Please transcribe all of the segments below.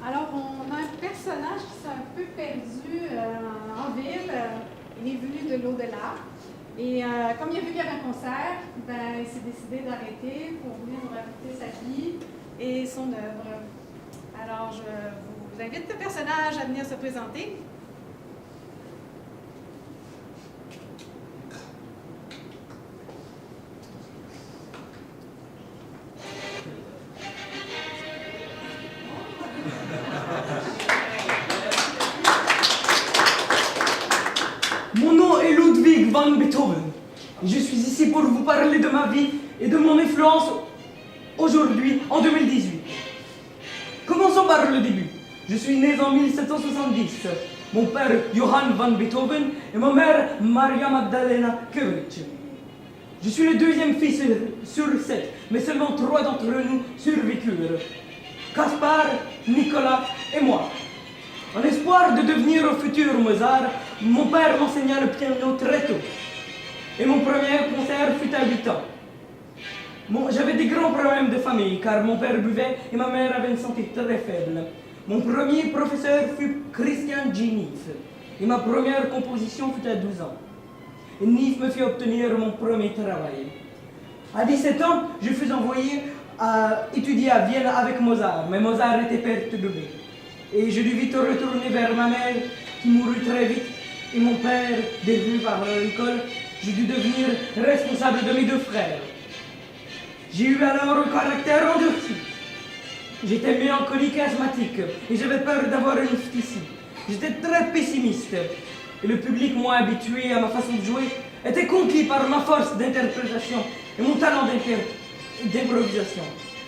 Alors, on a un personnage qui s'est un peu perdu en ville. Il est venu de l'au-delà. Et comme il a vu qu'il y avait un concert, ben, il s'est décidé d'arrêter pour venir nous raconter sa vie et son œuvre. Alors, je vous invite le personnage à venir se présenter. Mon nom est Ludwig van Beethoven. Je suis ici pour vous parler de ma vie et de mon influence aujourd'hui, en 2018. Commençons par le début. Je suis né en 1770. Mon père, Johann van Beethoven, et ma mère, Maria Magdalena Koenig. Je suis le deuxième fils sur 7, mais seulement 3 d'entre nous survécurent. Caspar, Nicolas et moi. En espoir de devenir au futur Mozart, mon père m'enseigna le piano très tôt. Et mon premier concert fut à 8 ans. J'avais des grands problèmes de famille, car mon père buvait et ma mère avait une santé très faible. Mon premier professeur fut Christian G. Neef, et ma première composition fut à 12 ans. Et Neef me fit obtenir mon premier travail. À 17 ans, je fus envoyé à étudier à Vienne avec Mozart, mais Mozart était perturbé. Et je dus vite retourner vers ma mère, qui mourut très vite, et mon père, dévenu par l'école, je dus devenir responsable de mes 2 frères. J'ai eu alors un caractère endurci. J'étais mélancolique et asthmatique, et j'avais peur d'avoir une phthisie. J'étais très pessimiste, et le public moins habitué à ma façon de jouer était conquis par ma force d'interprétation et mon talent d'improvisation.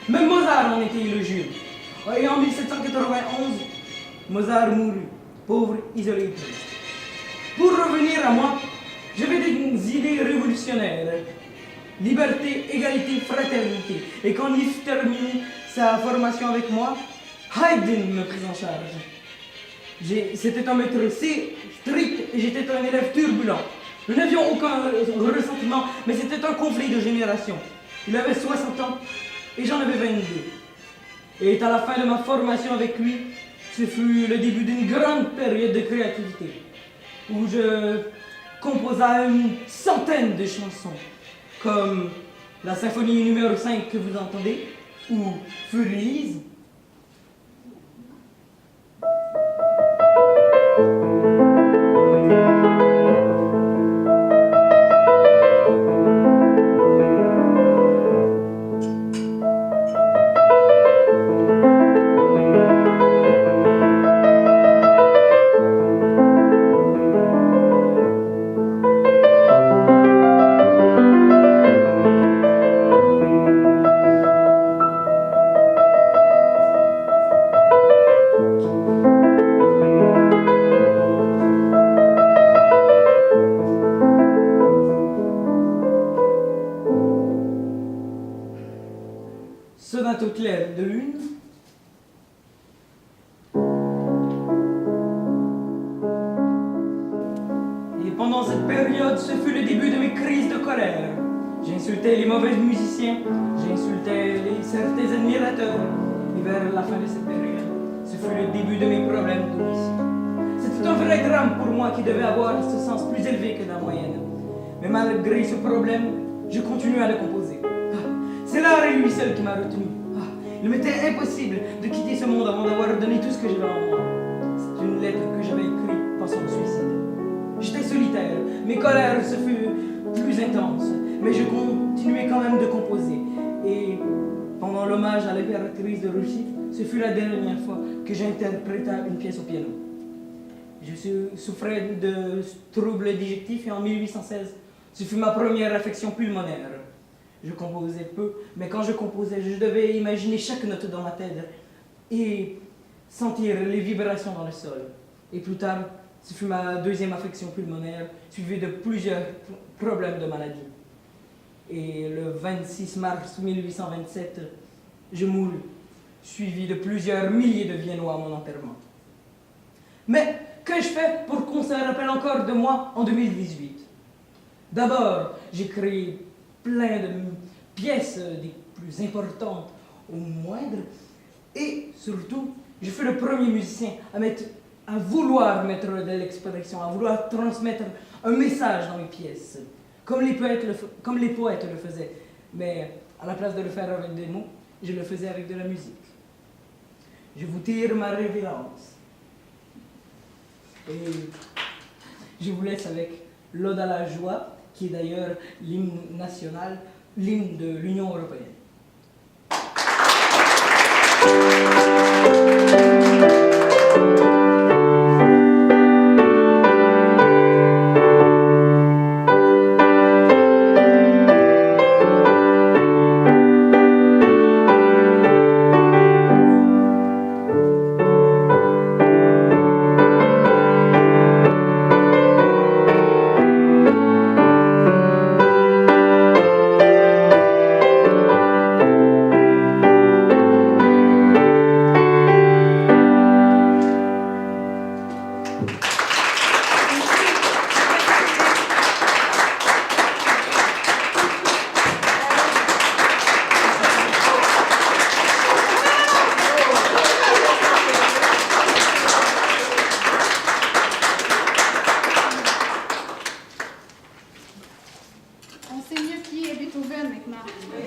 Même Mozart en était élogieux. Et en 1791, Mozart mourut, pauvre, isolé et triste. Pour revenir à moi, j'avais des idées révolutionnaires. Liberté, égalité, fraternité. Et quand Neef termine sa formation avec moi, Haydn me prit en charge. C'était un maître strict et j'étais un élève turbulent. Nous n'avions aucun ressentiment, mais c'était un conflit de génération. Il avait 60 ans et j'en avais 22. Et à la fin de ma formation avec lui, ce fut le début d'une grande période de créativité, où je composa une centaine de chansons, comme la symphonie numéro 5 que vous entendez, ou Furieuse. Sonate au clair de lune. Et pendant cette période, ce fut le début de mes crises de colère. J'insultais les mauvais musiciens, j'insultais certains admirateurs. Et vers la fin de cette période, ce fut le début de mes problèmes d'audition. C'était un vrai drame pour moi qui devait avoir ce sens plus élevé que la moyenne. Mais malgré ce problème, je continuais à le composer. C'est l'art et lui seul qui m'a retenu. Il m'était impossible de quitter ce monde avant d'avoir donné tout ce que j'avais en moi. C'est une lettre que j'avais écrite pensant au suicide. J'étais solitaire, mes colères se furent plus intenses, mais je continuais quand même de composer. Et pendant l'hommage à l'impératrice de Russie, ce fut la dernière fois que j'interprétai une pièce au piano. Je souffrais de troubles digestifs et en 1816, ce fut ma première affection pulmonaire. Je composais peu, mais quand je composais, je devais imaginer chaque note dans ma tête et sentir les vibrations dans le sol. Et plus tard, ce fut ma deuxième affection pulmonaire, suivie de plusieurs problèmes de maladie. Et le 26 mars 1827, je mourus, suivi de plusieurs milliers de Viennois à mon enterrement. Mais qu'ai-je fait pour qu'on se rappelle encore de moi en 2018? D'abord, j'ai créé plein de pièces des plus importantes aux moindres, et surtout, Je fus le premier musicien à vouloir mettre de l'expression, à vouloir transmettre un message dans mes pièces, comme les poètes le faisaient. Mais à la place de le faire avec des mots, je le faisais avec de la musique. Je vous tire ma révérence. Et je vous laisse avec l'Ode à la joie, qui est d'ailleurs l'hymne national, l'hymne de l'Union européenne. On sait mieux qui est Beethoven maintenant.